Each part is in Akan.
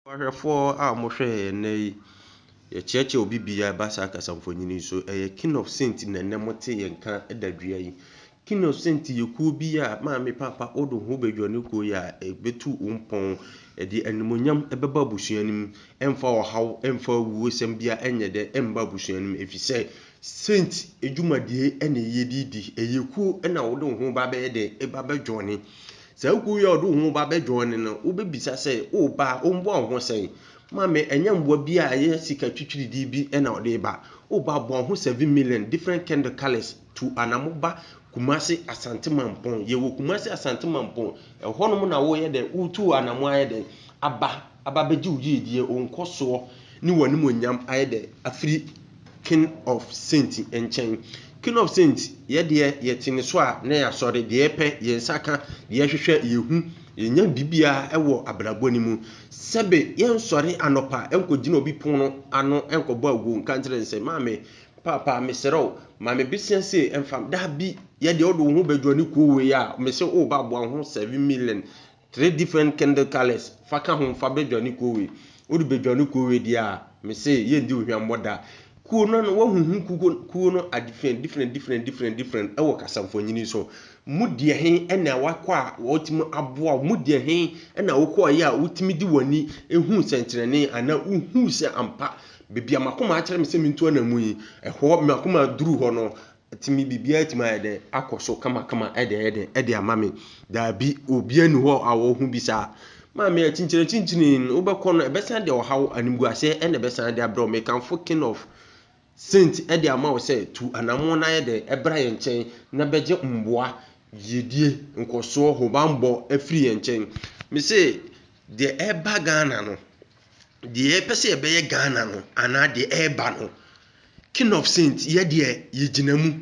Wahwɛfoɔ a mohwɛ nnɛ yi, yɛkyerɛkyerɛ obi bia ba saa kasamfonyini so, ɛyɛ King of Saint na nnɛ mote yɛnka da dua yi. King of Saint yɛ kuo bi a maame papa wode ho bɛdwane kuo yi a ɛbɛtu wo mpɔn, ɛde animonyam ɛbɛba abusua no mu, ɛmfa ɔhaw, ɛmfa awuosɛm bia ɛnyɛ dɛ ɛmba abusua no mu, ɛfiri sɛ Saint adwumadie ɛna yɛdidi, ɛyɛ kuo ɛna wode ho ba bɛyɛ dɛ ɛba bɛdwane. Sɛ kuo yi a wode ho ba bɛdwane no, wobɛbisa sɛ woba womboa wo ho sɛn. Maame ɛnyɛ mboa bi a ɛyɛ sika twitwiridi bi ɛna wode ba. Woba boa ho 7 million different kind of colors to anamoba Kumasi Asante Mampong. Yɛwɔ Kumasi Asante Mampong. Ɛhɔnom na woyɛ dɛ wotu anamo ayɛ dɛ aba bɛgye wo yiedie onkɔ soɔ ne w'animonyam ayɛ dɛ afiri King of Saint nkyɛn. King of Saint yɛdeɛ yɛtene so a na yɛasɔre deɛ yɛpɛ yɛnsaka deɛ yɛhwehwɛ yɛhu yɛnya bibia ɛwɔ abrabɔ ne mu. Sɛbe yɛnsɔre anɔpa ɛnkɔgyina obi pono ano ɛnkɔbɔ agu nkantere nsɛ maame papa meserɛw maame bisia se ɛmfam da bi yɛdeɛ wode wo ho bɛdwane kuo wei a mese wo ba boa ho 7 million 3 different candle colors faka ho fa bɛdwane kuo wei wode bɛdwane kuo wei deɛ a mese yɛndi ohwambɔ da kuo no no wahuhu kuo no a different ɛwɔ kasamfonyini so mu deɛ he ɛna wakɔ a wɔtimi aboa mu deɛ he ɛna wokɔ yɛ a wotimi di wani ehu sɛnkyerɛne ana uhu sɛ ampa bibia makoma akyerɛ me sɛ mintu na mu yi ɛhɔ makoma duru hɔ no timi bibia timi ayɛ dɛ akɔ so kama ɛde ama me daabi obia ni hɔ a wo hu bi saa maame akyinkyin wobɛkɔ no ɛbɛsan de ɔhaw animguase ɛna ɛbɛsan de abrɛ me kanfo King of Saint ɛde ama wo sɛ tu anamo na yɛ dɛ ɛbra yɛn nkyɛn na bɛgye mboa yedie nkɔsoɔ hobambɔ afiri yɛn nkyɛn. Me se deɛ ɛba Ghana no deɛ ɛpɛ sɛ ɛbɛyɛ Ghana no ana deɛ ɛba no King of Saint yɛdeɛ yɛgyina mu.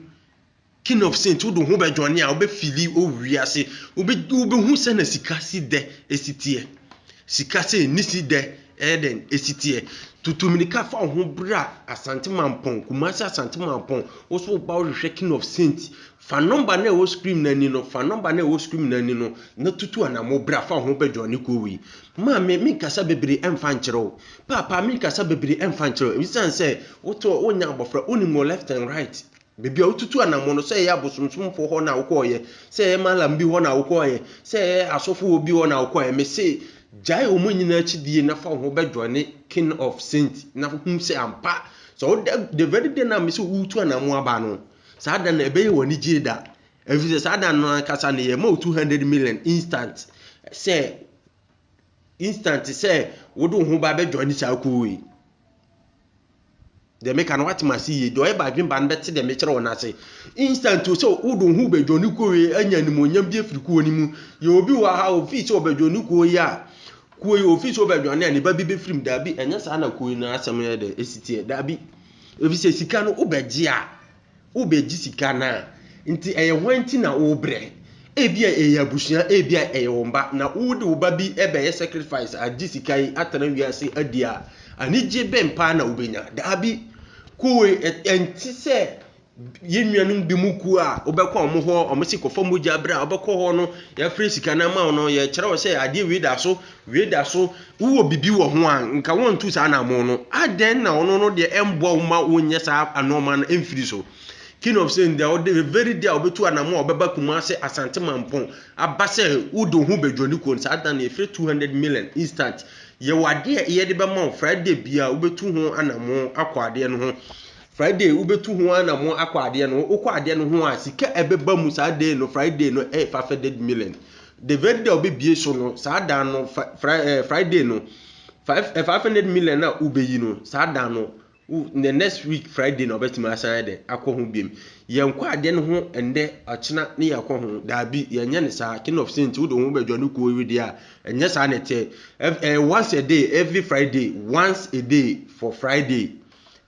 King of Saint wode ho bɛdwane a wobɛfili owiase wobɛhu sɛ na sika si dɛ esitie sika sɛ nisi dɛ ɛden esitie tutuminika fa ho bra Asante Mampong Kumasi Asante Mampong wo so ba hwehwɛ King of Saint fa number na wo screen na ni no na tutu anamo bra fa ho bɛdwane ko wi maame me kasa bebre emfa nkyerɛw papa me kasa bebre emfa nkyerɛw ebisan sɛ wonya abofra onimo left and right bebi a wotutu anamo no sɛ yɛ abosomsomfo hɔ na wokɔɔyɛ sɛ yɛ malam bi hɔ na wokɔɔyɛ sɛ yɛ asɔfo obi hɔ na wokɔɔyɛ me se jai omo nyina chidie na fa ho bɛdwane King of Saint na hu sɛ ampa so the very day na me se wotu anamo aba no saa da na ɛbɛyɛ wani gye da ɛfi saa da no kasa ne yɛ ma 200 million instant sɛ wode ho ba bɛdwane saa kuwi de make an what must see do eba adwen ban bete de me kyerɛ wona ase instant so wode ho bɛdwane kuwi anya nimonyam bi afiri kuo ni mu ye obi wa ha ofi sɛ obɛdwane kuo yi a kuo yi ofi sɛ obɛdwane a ne ba bi bɛfirim da bi ɛnya saa na kuo yi na asɛm yɛ de esitie da bi efi sɛ sika no wobɛgye a wobɛgye sika na nti ɛyɛ hwanti na wobrɛ ebia ɛyɛ abusua ebia ɛyɛ womba na wode wo ba bi ɛbɛyɛ sacrifice agye sika yi atana wiase adi a anigye bɛmpa na wobɛnya da bi kuwe enti sɛ yenuanum bi mu ku a wobɛkɔ ɔmo hɔ ɔmo si kɔfa mogya bra wobɛkɔ hɔ no yɛfrɛ sika na ma no yɛ kyerɛ wo sɛ adeɛ wei da so wo bibi wɔ ho a nka wontu saa na mo no aden na ɔno no de emboa wo ma wonyɛ saa anoma no emfiri so. King of Saint there the very day obetu anamo obeba Kumasi Asante Mampong aba sɛ wudo ho bɛdwane ko saa dan e 200 million instant ye wade ye de be ma Friday bia obetu ho anamo akwade no ho Friday obetu ho anamo akwade no okɔ ade no ho a sika ɛbɛba mu saa day no Friday no 500 million the very day obebie so no saa dan no Friday no 500 million na ubeyi no saa dan no the next week Friday na obetima asan de akɔ ho biem yenkɔ ade no ho ende akena ne yakɔ ho daabi yenye ne saa King of Saint wo do ho bɛdwane ko wi de a enye saa ne te once a day every Friday once a day for Friday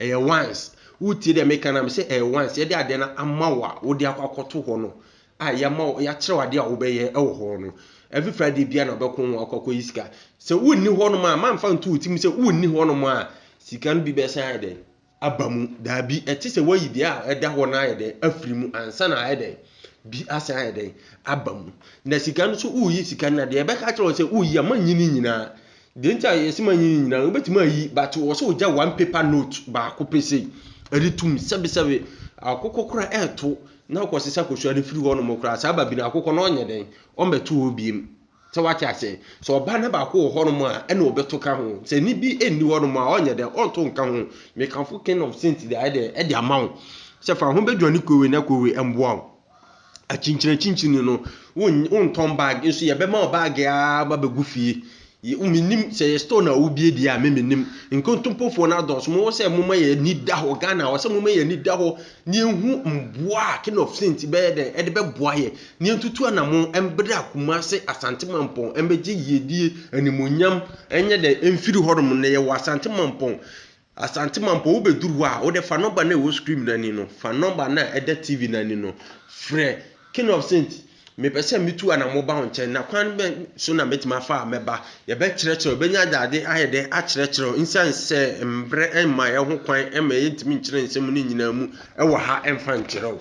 once wuti de make na me say once ye de ade na amawa wo de akɔkɔto ho no a ya ma ya kyerɛ ade a wo bɛyɛ ɛwɔ ho no every Friday bia na obɛkɔ ho akɔkɔ yiska sɛ wonni ho no ma mamfa nto utim sɛ wonni ho no ma sika no bi bɛsan ayɛ dɛ abamu daabi ɛte sɛ wayi deɛ a ɛda hɔ na ayɛ dɛ afiri mu ansa na ayɛ dɛ bi asan ayɛ dɛ abamu na sika no so uyi sika na deɛ bɛka kyerɛ sɛ uyi ama nyini nyina the entire yesiman na obetima yi but wo so oja one paper note ba ko pese eri tum sebe akoko kora eto na kwosisa kwosua ne firi ho no mokra sa ba bi na akoko no onye den o meto obiem se wache ase so oba na ba ko ho no mo a ena obeto ka ho se ni bi enni ho no mo a onye den onto nka ho me kanfo king of saint the ide e de amount se fa ho bedwani kowe na kowe emboa a chinchini no won ton bag nso ye be ma bag a ba begu fie uminim se store na ubie dia memenim nkontompofo na dos mo se mo maye ni da ho Ghana wo se mo maye ni da ho ni ehu mboa king of saint be de e de be boa ye ni entutu anamo embre akuma se asante mampon embeje yedie animonyam enye de emfiri horom ne ye wa asante mampon wo beduru a wo de fa number na wo screen na ni no fa number na e de TV na ni no frɛ king of saint me pese mitu anamo ba onche na kwan be so na metima fa meba ye be kyerɛkyerɛ benya dade ayede a kyerɛkyerɛ insanse mbre emma ye ho kwan emma ye ntimi nkyerɛ nsɛm ni nyina mu e wɔ ha emfa nkyerɛw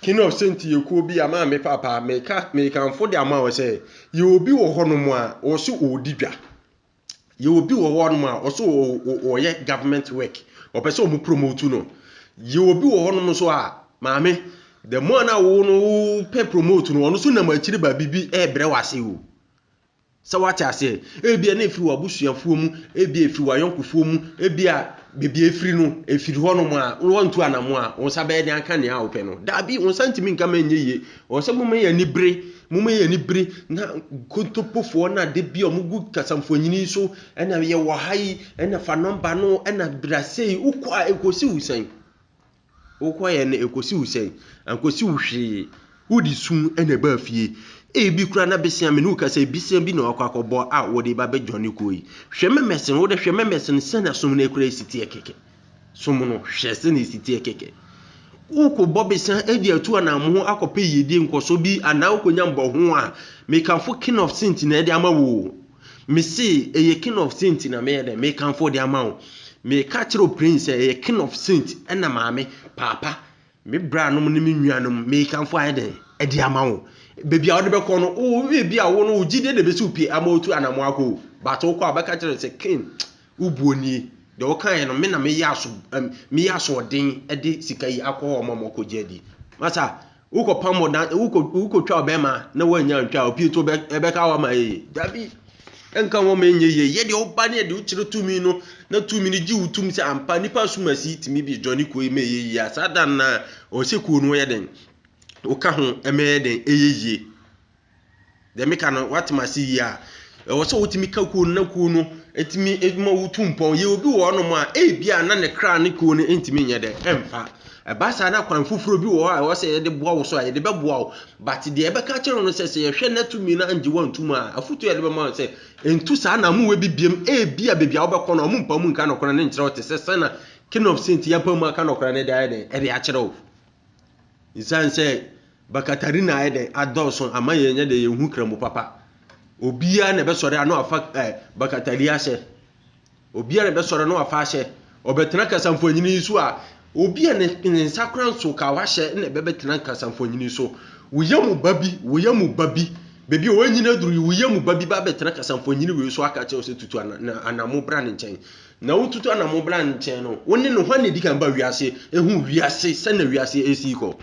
king of saint ye ko bi ama me papa me kan fo de ama wo se ye obi wɔ hɔ no mu a wo so odidwa ye obi wɔ hɔ no mu a wo so wo ye government work o pese o mu promote no ye obi wɔ hɔ no mu so a maame the more na wo no pay promote no ono so na machiri ba bibi e bre wase o se wache ase e bia na efiri wa busuafuo mu e bia efiri wa yonkofuo mu e bia bebia efiri no efiri ho no mu a wontu anamo a won sabe de anka ne a wo pe no da bi won santimi nka ma nyeye wo se mum ye ni bre na kontopofo na de bia omugu kasamfonyini so ena ye wo hai ena fa number no ena brasei ukwa ekosi usan okoye na ekosi usai ankosi uhwe udi sun ena ba fie e bi kura na besia me nu ka se bisia bi na akwakobo a wo de ba be joni koyi hwememesen wo de hwememesen se na som na kura siti ekeke som no hwese na siti ekeke uko bobesan e di atu na mo akope yedie nkoso bi ana ukonya mbo ho a me kanfo king of saint na e de ama wo me se eye king of saint na me de me kanfo de ama wo me catchero prince eye king of saint ena maame papa me bra no ne me nuanom me kanfo ayede e de ama wo bebi a wo de be ko no o we bi a wo no ugide de be su pie ama otu anamo akọ but wo ko abaka catchero se king ubuoni de wo kan no me na me yaso odin e de sika yi akọ omamoko jedi masa uko pamo da uko twa obema na wanya ntwa opie to be ka wa ma dabi enka wo menye ye de oba ne de uchire tumi no na tumi ni ji utum se ampa nipa sumasi timi bi joni ko eme ye ya sadan na o se ku no ye den o ka ho eme den eyeye de me ka no watimasi ya o se wotimi ka ku na ku no etimi eduma wutumpon ye obi wo no mo a bia na ne kra ne ku no entimi nye de emfa eba sa na kwan fufuro bi wo a wo se ye de boa wo so a ye de be boa wo but de e be ka kire no se ye hwe na tumi na anje wo ntuma afutu ye de be ma se entu sa na mu we bibiem bia bebia wo be kono o mu mpa mu nka no kono ne nkyere wo te se na king of saint ya pa mu aka no kono ne da ye de e de a kire wo insan se bakatari na ye de adolson amaye nya de ye hu kramu papa obia na be sore ano afa bakatari ase obia na be sore no afa ase obetena kasamfonyini su a obia ne nsakran so ka wa hye na be betena kasamfonyini so woyamu babi bebi o nyina duru woyamu babi ba betena kasamfonyini we so aka che o se tutu anamo bran nchen na wo tutu anamo bran nchen no woni no hwane di kan ba wiase ehu wiase se na wiase esi ko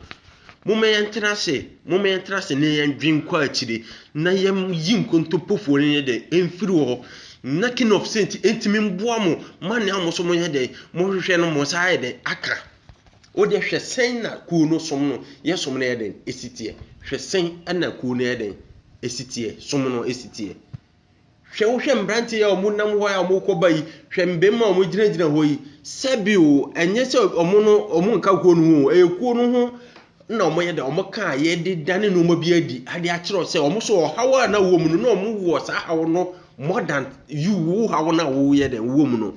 momentra se ne yan dwin kwa akire na yam yin kontopofo ne de emfiri wo na king of saint entimi mboa mo mane amoso mo ye de mo hwehwe no mo sa ye de aka o de hwesen na ku no som no ye som na ye de esitie hwesen na ku no ye de esitie som no esitie hwe mbranti ya omu nam ho ya omu kobai hwe mbema omu gyina ho yi sebio enye se omu nka ku no ho eku no ho na omo ye de omo ka ye de dane no mo bi adi ade a kiro se omo so hawa na wo mu no omo wo sa hawo no more than you who hawo na wo ye de wo mu no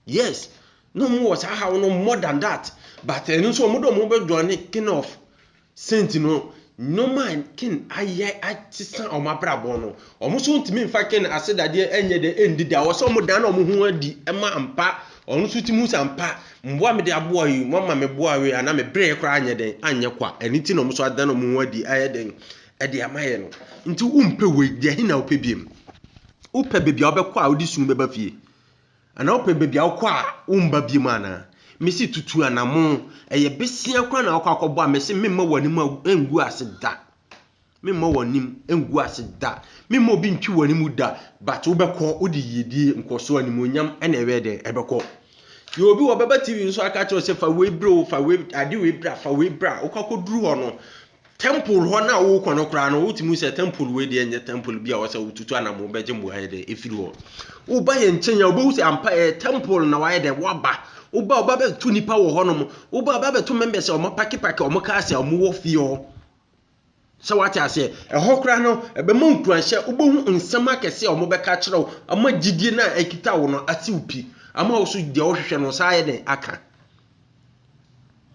yes no mo wo sa hawo no more than that but enu so omo do mo be join king of saint no man king aye atisa omo abrabo no omo so ntimi mfa king asedade enye de endidi a wo so omo dan na omo hu adi ema ampa onu so timu sampa mboa me de aboa yi mama me boa we ana me bre kra anye den anye kwa eniti no so adan no mu adi aye den e de amaye no nti umpe we de hina opebiem Upe baby obekwa a odi sunu beba fie. Ana upe baby akwa a umba bi mana. Mesi tutu anamo eye besia kwa na akwa akọbọ a mesi memma wanim engu ase da. Memma wanim engu ase da. Memma obi ntwi wanim da, but wobekọ odi yedie nkoso animonyam ena ewe de ebekọ. Yo obi wo beba TV nso aka che se fa we bro fa we ade we bra fa we bra okọkọduru ho no. Temple ho na wo kono kra no wutimu se temple we de enye temple bia wo se ututu anamo beje mbo aye de efiri ho. Wo ba ye nchenya wo be hu ampa temple na wa ye de waba. Oba be tu nipa wo ho no mo. Oba be tu members o mo paki o mo ka ase o mo wo fie ho. So what I say, a hokra no, a bemon cransha, Ubu and Samakase or Mobeka Chro, a Majidina Ekita no Asupi. I'm also the ocean was higher than Aka.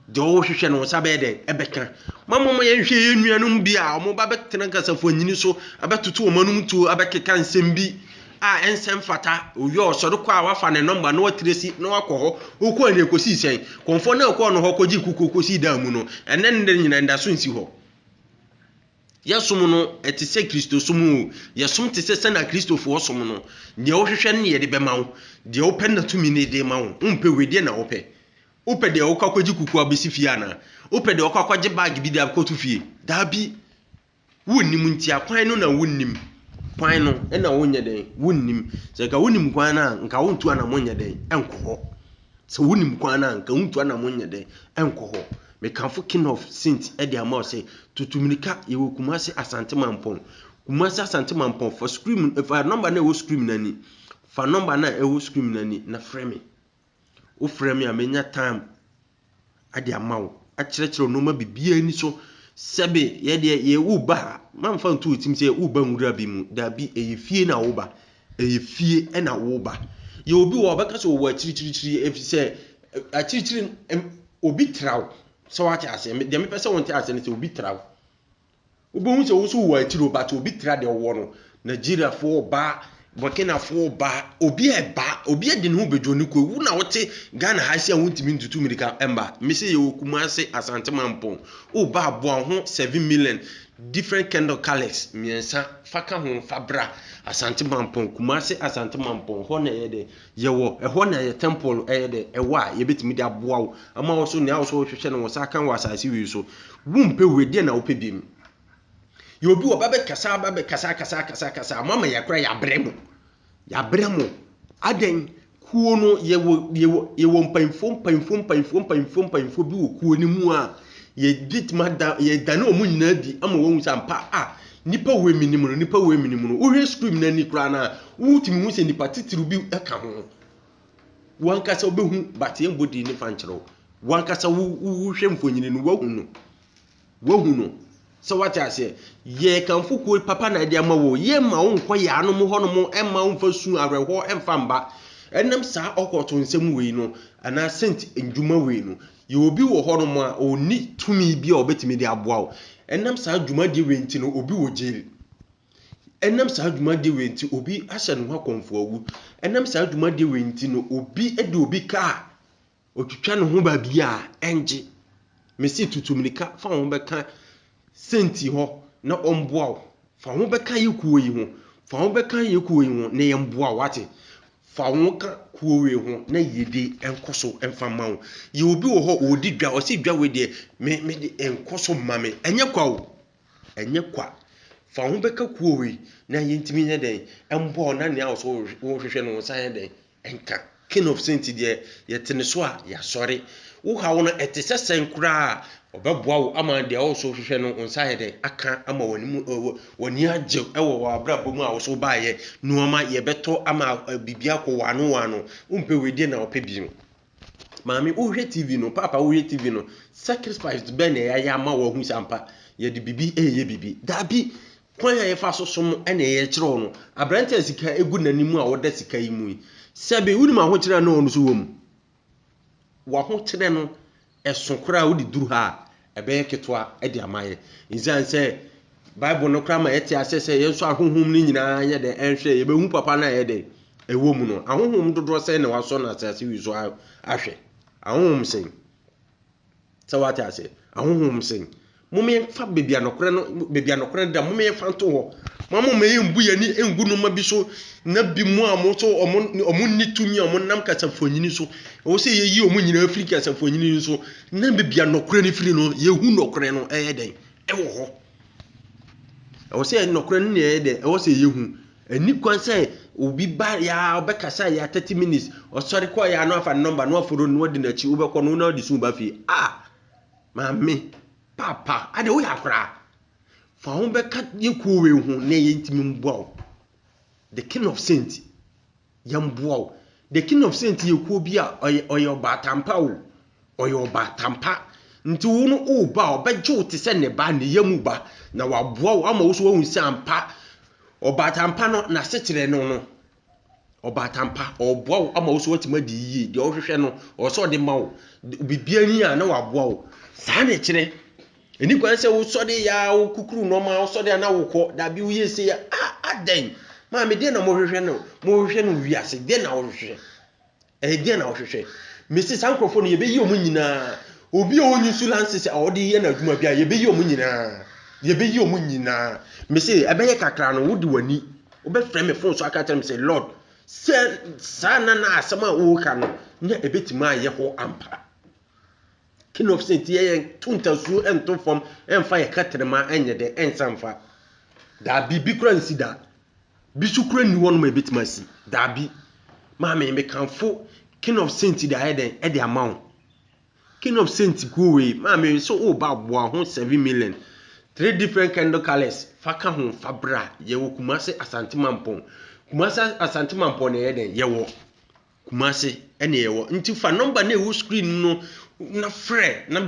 The ocean was abede, Ebeka. Mamma Union Bia, or Mobabek Tenakas for Niniso, about to 2 monum to Abekan Sembi. And Sam Fata, your Sodoka, fan a number, no Tracy, no alcohol, who call you Cosi say, conform no corner Hokoji Kukosi Damuno, and then the Swinsi ho. Yasum no eti se Kristo sumu yasum te se na Kristo fo som no de wo hwehwe ne ye de bema wo de wo pɛ na tumi ne de ma wo umpe we na wo pɛ de wo kwakwaji kuku abesi fie ana wo pɛ de wo kwakwaje bag bi de akotu fie da bi wonnim ntia kwan no na wonnim kwan no na wonye den wonnim se ka wonnim kwan na nka wontu ana monye den enko se wonnim kwan na nka wontu ana monye den enko me kanfo king of saint e de ama say tutumirika ye wo Kumasi Asante Mampong Kumasi Asante Mampong for scream if a number na wo scream nani fa number na e wo scream nani na frame wo frame a menya time ade ama wo a kyerɛkyerɛ no ma bibia ni so sebe ye de ye wo ba mamfa ntu otim sɛ wo ba nwura bi mu da bi eye fie na wo ba eye fie e na wo ba ye obi wo bɛka so wo akyirikyirikyiri efi sɛ akyirikyiri obi traw so what I say, the person want to ask anything will be travel. Ubunse also wa tiro but obi tra de wo no Nigeria for ba Burkina for ba obi e de no bejo ni ko wu na wote Ghana ha sia wontimi ntutu mirika emba me say ye Kumasi Asante Mampong o ba aboa ho 7 million different kind of colors miensa faka ho fabra Asante Mampong Kumasi Asante Mampong ho na ye de ye wo e ho na ye temple e de e wa ye betimi de aboa wo ama wo so ne wo so hwehwe no wo sa kan wasase wi so wumpe we de na wo pebim ye obi wo babe kasa mama ya kra ya bremo aden kuo no ye wo mpanfo bi wo kuo ni mu a ye bitma da ye dane o mu nyina di ama wo hu sampa nipa we minimu no wo hwe scream na ni kra na wo timi hu se nipa titiru bi eka ho wankasa obehu batie mbodi ni fankyerɛ wankasa wo hwe mfonyini no wo hu no so what I say ye kanfo ko papa na de ama wo ye ma wo nkɔ ya no mo ho no mo emma wo mfa su awerɛhɔ emfa mba enam saa okoto nsɛm wei no ana sent ndwuma wei no ye obi wo ho no mo a oni tumi bi a obetimi de aboa wo enam saa dwuma de wei nti no obi wo jail enam saa dwuma de wei nti obi ahye no ho konfo awu enam saa dwuma de wei nti no obi de obi ka otwitwa no ho ba bia enje mesi tutumnika fa ho beka senti ho na omboa wo fa ho beka yekuo yi ho na yemboa wate fa ho ka kuo we ho na yedi enkoso emfa ma wo ye obi wo ho odi dwa o si dwa we de me de enkoso ma me enye kwa fa ho beka kuo we na yentimi nya den emboa na ne aso wo hwehwe no sa den enka king of saint de yetene so a ya sori wo ha wo no etese senkura obeboa wo ama de wo so hwehwe no onsa he aka ama wani agye ewo abrabom a wo so baaye nuoma ye beto ama bibia ko wano umpe wedi na opebiem maami wo hwe TV no papa wo hwe TV no sacrifice be na ya ama wo hu sampa ye de bibi eye bibi da bi kwan ya fa so som na ye kyerɛ no abrante sika egu nanimu a woda sika yi mu sebe wuni ma ho kyerɛ na onu so wom wa ho kyerɛ no esokora wo di duru ha ebe ketwa e di amaye nzan se bible no kra ma yete asese yenso ahohom ni nyina anya de enhwe ye behu papa na ye de ewo mu no ahohom dodo se na waso na asase wi so ahwe ahohom sen sawata ase ahohom sen mume fa bebia nokre da mume fa nto ho Mama me mbu yani engu no ma bi so na bi mu amo so omo ni tumi omo nam kasafonyini so o se ye yi omo nyina Africa kasafonyini so na be bia nokore ni firi no ye hu nokore no den wo ho o se nokore no ye den o se ye hu ani kwan se obi ba ya obekasa ya 30 minutes o sori ko ya no afa number no aforo no di na chi obekọ no na di sun ba fi mami papa ade wo ya kra fa ho beka yekuwe hu na ye ntimi mboa the king of saint yamboa the king of saint yekuo bi a oyo batampa o oyo batampa nti wo no o ba obeje wo te se ne ba ne yamu ba na waboa wo ama wo so hu sampa obatampa no na sekire no obatampa oboa wo ama wo so watima di yi de ohwehwe no o so de ma wo bibia ni a na waboa wo saa ne kire eni kwan se wo so de ya wo kukuru no ma wo so de na wo kọ da bi wo yese ya aden ma me de na mo hwehwe no wiase de na wo hwehwe de na wo hwehwe Mrs. Sankrofo no ye be yi omu nyina obi o onyu sulanse se o de ye na adwuma bia ye be yi omu nyina me se ebeye kakra no wo de wani wo be frɛ me phone so aka tell me say Lord se sana na asema wo ka no nya ebetima ye ho ampa king of saint ye tuntasu ento fom emfa ye katrema enye de ensamfa da bibi kura nsida bisu kura ni wono ma ebetima si da bi ma me kanfo king of saint da eden e de amount king of saint go we ma me so o ba boa ho 7 million 3 different candle colors faka ho fabra ye wo Kumase Asante Mampong na ye den ye wo Kumase ene ye wo nti fa number na e wo screen no na frɛ na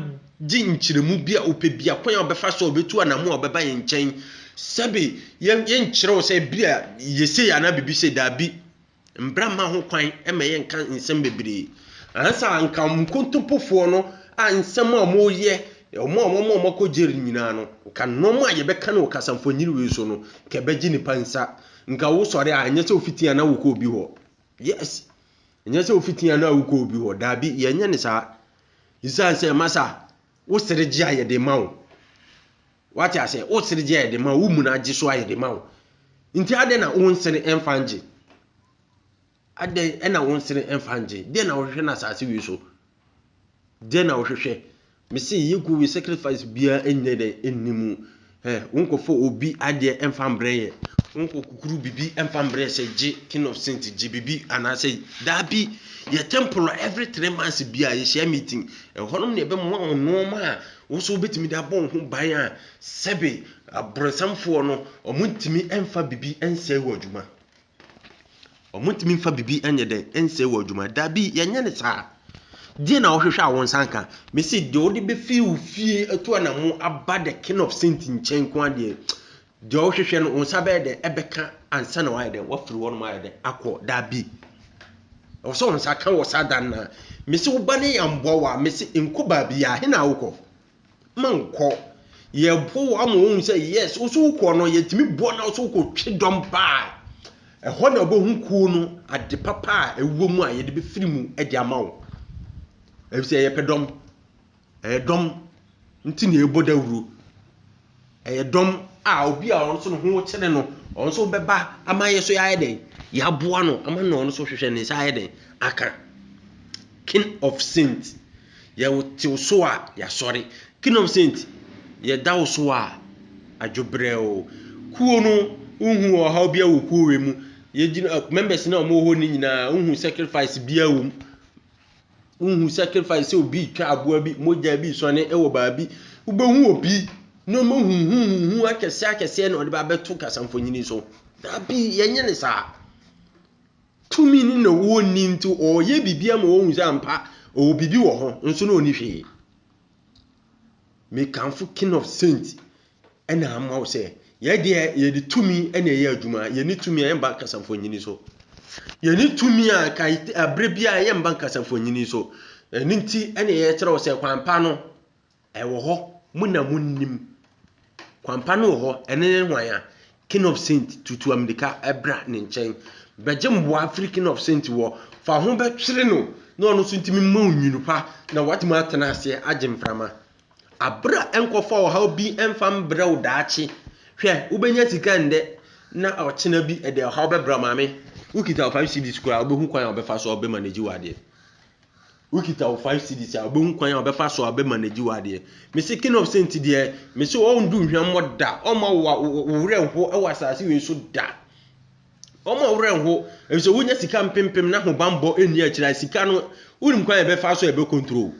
gi nkyiremu bia opebia kwan obefa so obetu anamu obeba ye nkyɛn sɛbe ye nkyerɛw sɛ bia yese ya na bibi se dabi mbra ma ho kwan ema ye nka nsɛm bebre ansa anka mkontompofo no a nsɛm a mo ye omo kɔjeri nyina no ka nomo a ye beka na okasamfonyiri we so no ka begi ni pansa nka wo sɔre a nyɛ sɛ ofitia na wo kɔ obi ho yes nyɛ sɛ ofitia na wo kɔ obi ho dabi ye nyɛ ne saa Isa say masa wo serege aye de mawo what I say wo serege aye de mawo wo muna agi so aye de mawo nti ade na wo nsere emfanje ade na wo nsere emfanje de na wo hwehwe na sase wi so de na wo hwehwe me say yegu we sacrifice bia enye de ennimu wonkofo obi ade emfambre ye wonko kukuru bibi emfambre se gi king of saint gi bibi ana say dabi ye temple every 3 months bia ye share meeting honom ne be mo no ma wo so betimi da bon ho ban a sebe abrosamfo no omuntimi emfa bibi ense wadwuma omuntimi emfa bibi enye de ense wadwuma dabi ye nye ne saa die na wo hwehwe a won sanka me se de wo de be fie eto na mo aba the king of saint nchen ko ade de wo hwehwe no won sabe de ebeka ansa na wa de wo firi won ma de akọ dabi so on saka wo sadan na me se wo ba ne yambo wa me se enkoba bia he na wokọ manko ye bo wa mo hu se yes wo so wokọ no ye timi bo na wo so wokọ twedom ba ho na bo hu ku no ade papa ewo mu a ye de be firi mu e de amawo e se ye pedom dom nti ne ebo dawuru dom a obi a on so no ho kire no on so beba amaye so ya den ya boa no ama no on so hwehwe ne sa ya den aka king of saint ye wote so a ya sorry king of saint ye dawo so a adwobreo kuo no uhu o ha bia wo kuo we mu ye members na mo ho ni nyina uhu sacrifice bia wo uhu sacrifice obi twa aboa bi moja bi so ne ewo ba bi ubehu obi no mo hu akese na ode ba beto kasamfonyini so da bi ye nye ne saa tumi ni na wo ni nti o ye bibia ma wo hu ampa o bibi wo ho nso na oni hwe me kanfo king of saint ena ama wo se ye de tumi ena ye adwuma ye ni tumi ye mba kasamfonyini so ye ni tumi a kai abre bia ye mba kasamfonyini so eni nti ena ye kire wo se kwampa no wo ho muna munnim kwampa no ho ene hwan a king of saint tutu america ebra ne nchen bejem wo african of saint wo fa ho betwere no na ono so ntimi ma onyinupa na watima atena ase agimframa abra enkofa wo ha bi emfam brɛ wo daachi hwɛ ubenya sika nde na ochena bi e de how be bra maame ukita 5 cedis kura obehu kwan obefa so obe manage wade ukita 5 cedis obehu kwan obefa so obe manage wade me se king of saint de me se o ndu hwam da o ma wo wure ho e wasase we so da o ma wure ho e so wonya sika mpempem na ho bambo eni akira sika no unim kwan obefa so ebe control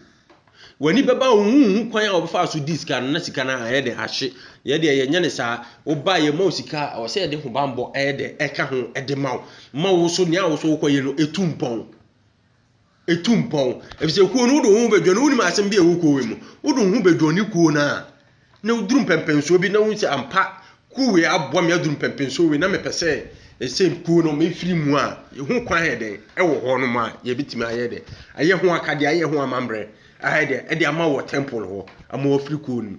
wani beba hu kwan obefa so disika no na sika na aye de ahye ye de ye nyane sa oba ye ma sika o se de ho bambo aye de eka ho e de ma wo so nia wo so koye no etumpon e se kuo no do hu bedwo no unim asem bi e wo kuo we mu wo do hu bedwo ni kuo na udurum pempenso bi na hu se ampa kuwe abwa me adurum pempenso we na me pese e se kuo no me firi mu a ye hu kwan he de e wo ho no ma ye bitimi aye de aye ho akade aye ho amambre aye de e de ama wo temple ho ama wo firi kuo no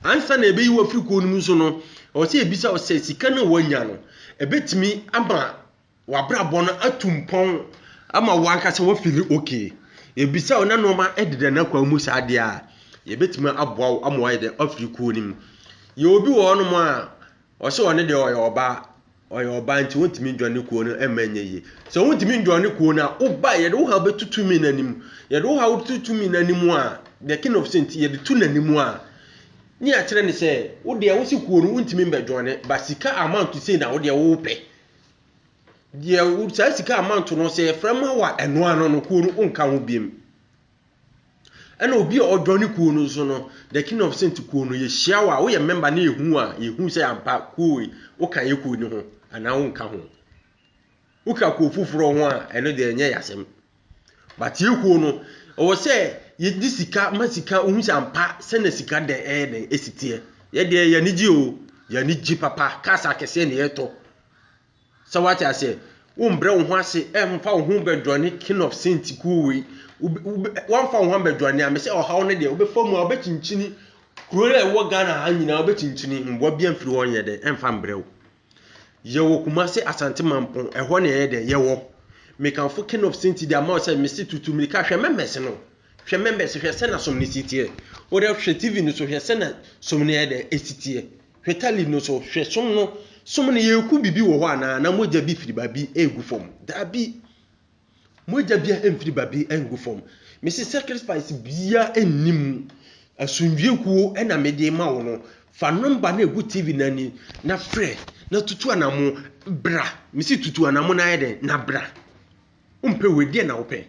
ansa na ebe yi wo firi kuo no so no o se ebisa o se sika na wanya no e betimi ama wabrabo no atumpon ama wankasa wo feel okay ebisa ona no ma edede na kwa mu saade a ye betimi aboa ama wa de afiri kuo nim ye obi wo no mo a o se one de oyo oba nti wontimi ndwane kuo no emanye yi so wontimi ndwane kuo na oba ye de wo ha betutumi nanim ye de wo ha betutumi nanim a the king of saint ye de tu nanim a ni a kire ne se wo de wo si kuo no wontimi mbedwane basika amount say na wo de wo pe ye wo sa sika amount no se frama wa eno ano no kuo no onka ho biem ena obi odwane kuo no so no the king of saint kuo no ye hia wa wo ye member na yehu se ampa kuo wo kan ye kuo ni ho ana onka ho wo ka kuo fufuro ho a eno de enye yasem but ye kuo no o se ye di sika masika ohun se ampa se na sika de de esitie ye de ye niji o ye niji papa kasa kese ne yeto so what I say umbre wo ho ase emfa wo ho bedwane king of saint kuwi wan fa wo ho bedwane a me se o hawo ne de obefa mu a obechinchini kuro le wo Ghana ha nyina obechinchini mbo bia mfiri wo ye de emfa mbrew ye wo kuma se asante mampon eho ne ye de ye wo me kan fo king of saint de ama se me se tutu me ka hwe members no hwe members hwe se na som ne sitie wo de hwe tv no so hwe se na som ne ye de esitie hwe tali no so hwe som no somne ye ku bibi wo ho ana na moja bi firi babi egu fom da bi moja bi emfiri babi engu fom me se sacrifice bia ennim asunwie kuo ena me de ma wo no fa number na egu tv nani na frɛ na tutu anamo bra me se tutu anamo na ye de na bra umpe wedie na ope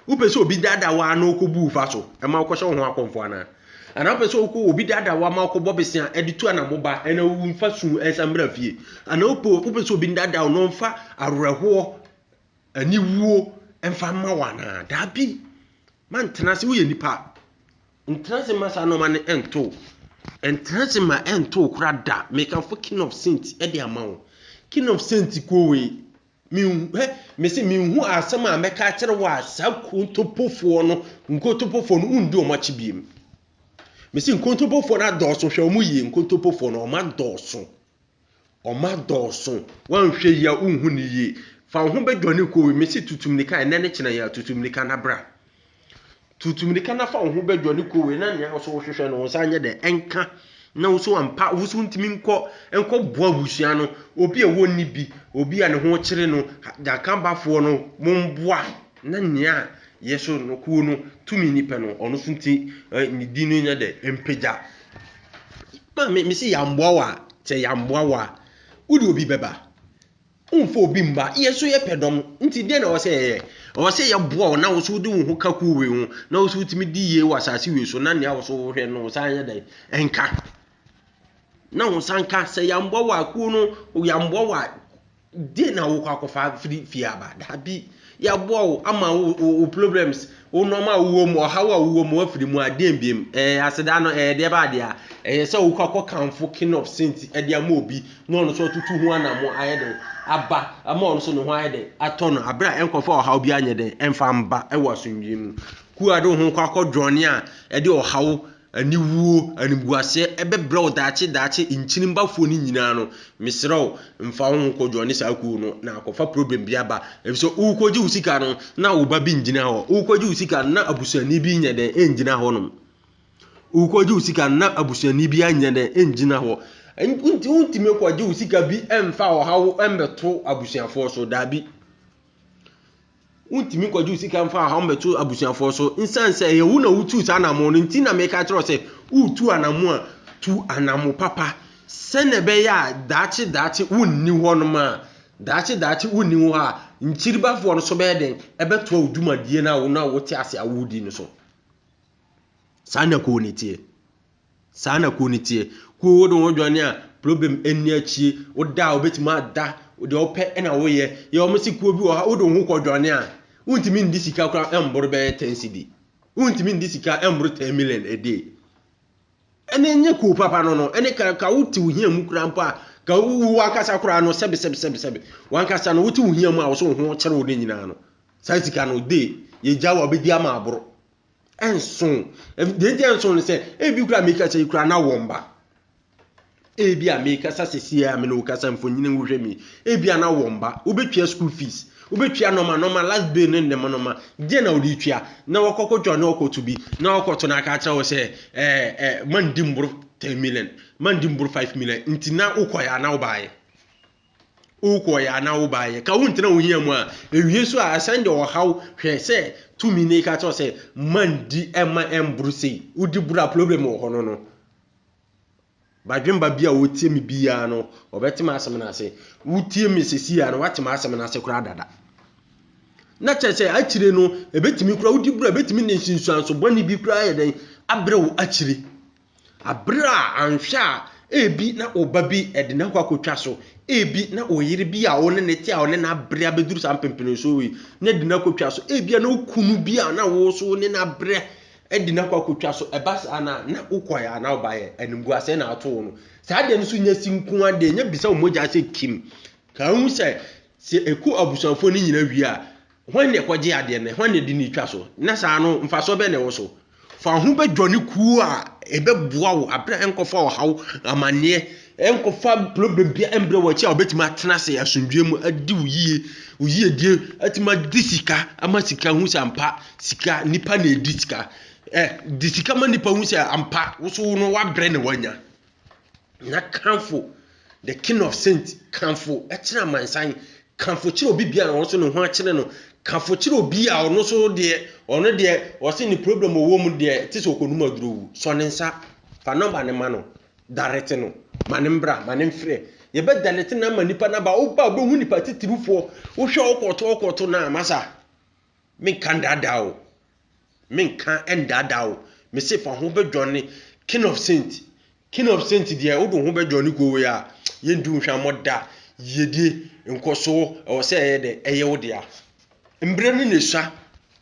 upe so obi dada wa na okobu fa so e ma okɔhye ho akomfo ana ana pese oku obi dada wa ma okobo besia editu anamo ba ena wu mfa su esambra fie ana opo pese obi dada no mfa arreho ani wuo emfa ma wana da bi man tenase wo ye nipa ntenase masa no ma ne ento entenase ma ento kura da me kan fo king of saint e de amawo king of saint ko we me se mi hu asem a meka kire wa sakotopofo no nkotopofo no undu o ma chibiem me se nkontopofo na doso hwe omu yi nkontopofo no o ma doso wan hwe ya unhu ni yi fa ho bedwane ko we me se tutum ni kan ne kina ya tutum ni kan na bra tutum ni kan na fa ho bedwane ko we na nya so hwehwe no so anya de enka na wo so ampa wo so ntimi enko boa busua no obi e woni bi obi a ne ho kire no da kan bafo no momboa na nya yeso no kuo no tumi nipa no ono so nti ni di no nya de empeja ma me si yamboa wa te yamboa wa udi obi beba umfo obi mba yeso ye pedom nti de na o se ye boa na wo so di wo ho ka kuo we ho na wo so timi di ye wasase we so na nya wo so hwe no sa anya de enka na wo sanka se yamboa wa kuo no yamboa wa de na wo kwakofa firi aba da bi ya boa ama wo problems wo normal wo mo hawa wo mo afiri mu adem biem aseda no de ba de a se wo kwakokanfo king of saint de ama obi no so tutu ho anamo ayede aba ama on so no ho ayede atono abra enkofo hawo bi anye de emfa mba e wo sunwie mu ku ade ho kwakodwone a de hawo ani wuo animbuase ebebra odaache inchinimbafo ni nyina no misrew mfa ho kodwone sa ku no na akofa problem bi aba ebiso ukoji usika no na oba bi njina ho ukoji usika na abusani bi nyede enjina ho no ukoji usika na abusani bi anyede enjina ho untimi kwaje usika bi emfa ohawo embeto abusuafo so dabi untimi kwaje usika emfa ohawo embeto abusuafo so insanse ye wu na wutu sa anamo no nti na me ka kiro se utu anamo a tu anamo papa sene be ya dachi wunni hono ma dachi wunni ho a nchiribafo no so be den ebeto awudumadie na wo na wote ase awudi no so sana ko nitie ko wo don dwane a problem eni achie oda obetima da de ope na wo ye omo sikuo bi wo don ho ko dwane a untimi ndi sika kra emboro be 10 cedi untimi ndi sika emboro 10 million a day ene nye ko papa no ene ka wuti uhia mu kra mpa ka wu akasa kra no sebe wankasa no wuti uhia mu a wo so ho kere wo ne nyina no sai sika no de ye jawo obedi ama aboro enson de enson se ebi kura make say kura na womba ebi a make sasesi a me no kasa mfonyine nhwe mi ebi na womba obetwa school fees obetwa normal last day ne ndem normal je na odi twa na wakokotwa na okotu bi na okoto na aka chawo se man dimburu 10 million man dimburu 5 million nti na ukoya na ubaye ka wuntina wohia mu a ewie so a asande wo haw hwe se tumi ne ka chawo se man di ema emburu sei udi bura problem wo hono no badwemba bia wotie me bia no obetima asem na ase wotie me sesi ya no watima asem na ase kura dada na chese akire no ebetimi kura wudi bura ebetimi ne nsinsuanso boni bi kura ye den abre wo akire abra anhwa ebi na obabi edina kwa kotwa so ebi na oyire bi a woni ne ti a woni na abre abeduru sam pempene so wi na edina kotwa so ebi na okunu bi a na wo so ne na abre edina kwa kotwa so ebas ana na ukoya na obaye enimgu ase na ato no sa de no so nya sinku ade nya bisa wo moja ase kim ka hu se eku abusanfo ni nyina wi a hwan ne kwaje ade ne hwan ne di ni twa so na sa no mfaso be ne wo so fa hu be dwone ku a ebe boa wo abra enkofa wo haw amane enkofa problem bia embre wo chi a obetima atena se asundwe mu adi uyiye die atima disika amasika hu se ampa sika nipa na edi sika disika ma nipa hu se ampa wo so no wa bre ne wanya na kanfo the king of saint kanfo etena mansan kanfo chire obi bia na wo so no ho akire no kanfo chire obi a ono so de ono de wo se ni problem wo mu de ti so konuma duro so ne nsa fa number ne ma no direct no manimbra manimfre ye be dalete na manipa na ba wo ba be hu nipa titirufo wo hwe okoto na masa min kan dadao min kan endadao me se fa ho be dwone king of saint dia wo do ho be dwone go we a ye ndu hwa moda yedie nkoso o se ye de eye wo dia mbre no nesha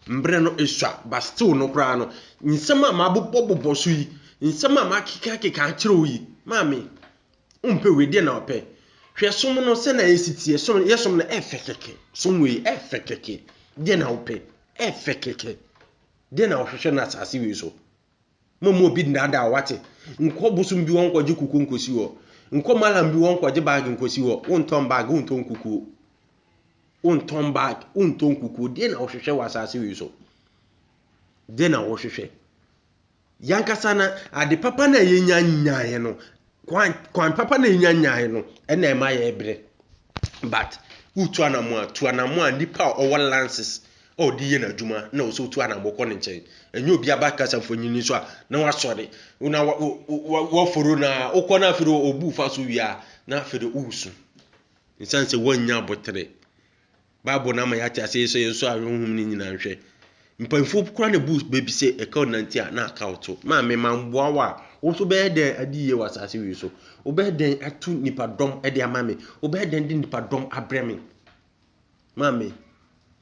mbre no esha ba still no kra no nsema ma bobo so yi nsema ma kika kire yi mami umpe we de na ope hwe som no se na esitie som yesom na efekeke som we efekeke de na ope efekeke de na ohwehwe na asase we so momo bi ndada wate nko busum bi won kwaje kuku nkosi wo nko malam bi won kwaje bag nkosi wo wonton bag wonton kuku wonton bag wonton kuku de na ohwehwe wa asase we so de na ohwehwe yankasa na ade papa na yenya nyaye no kwan papa na yenya nyaye no ena ema ye ebre but utu anamo a nipa owo lances o di ye na djuma na oso utu anamo ko ne nchen enyo obi abaka samfonyini so a na wasore una wo foro na ukọ na fero obu fa so wi a na fero usu nsanse wonya botere babo na ma ya ti ase so yenso ahunhum ni nyina nhwe mpanfo kura na boost baby say account 90 na account ma me mamboa wa wo so be den adiye wasase wi so wo be den atu nipa dom e de amame wo be den di nipa dom abreme mame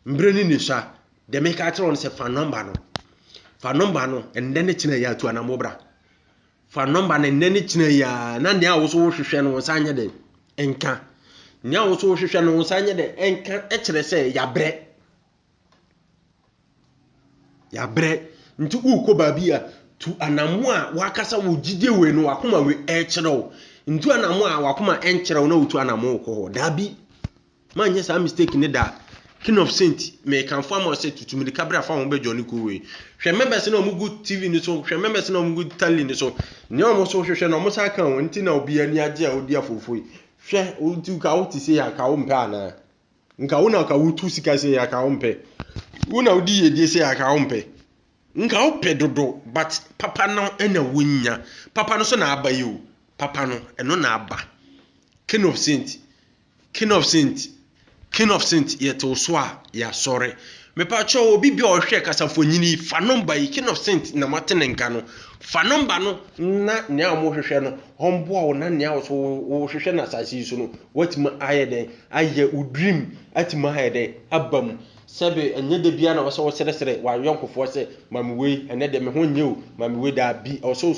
mbre ni nesha de me ka tro on se fa number no ende ne kina ya atu anamo bra fa number ne ne kina ya na ne a wo so wo hwehwe no sanye de enka ne a wo so wo hwehwe no sanye de enka e kire se ya bre nti uko babia tu anamo a wakasa wo gide we no wakoma we e kirew nti anamo a wakoma en kirew na utu anamo ko ho dabi manye sa mistake ne da king of saint me kan form o say tutu me kabra fa ho be joni ko we hwe members na omugu tv ni so hwe members na omugu tali ni so ne omo so hwehwe no omo sa kan won ti na obi ani age a odi afofoi hwe untu ka wo ti se ya ka wo mpe ana nka wo na ka wo tu sika se ya ka wo mpe wo na odi yedie se ya ka wo mpe nka wo pe dodo but papa no ena wonya papa no so na aba yi o papa no eno na aba king of saint yeto so a ya sore me pa cho obi bi ohwe kasafonyini fa number yi king of saint na matene nka no fa number no na ne a mo hwehwe no hombo a na ne a so wo hwehwe na asasi so no watima ayeden aye udream atima ayeden abam sebe enye de bia na wo sere wa yonkofo se mamwe ene de me ho nye o mamwe da bi o so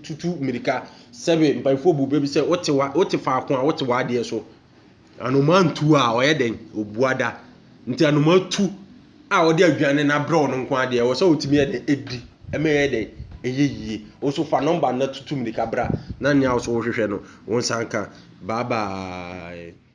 tutu mirika sebe mpanfo bu bebi se wote fa akon a wote wa de so anomantu a oyeden obuada nti anomatu a odi adwane na bro no nko ade wo so otimi ede edi emeye de eyeye wo so fa number na tutu mirika bra na nya wo so hwehwe no won sanka bye bye.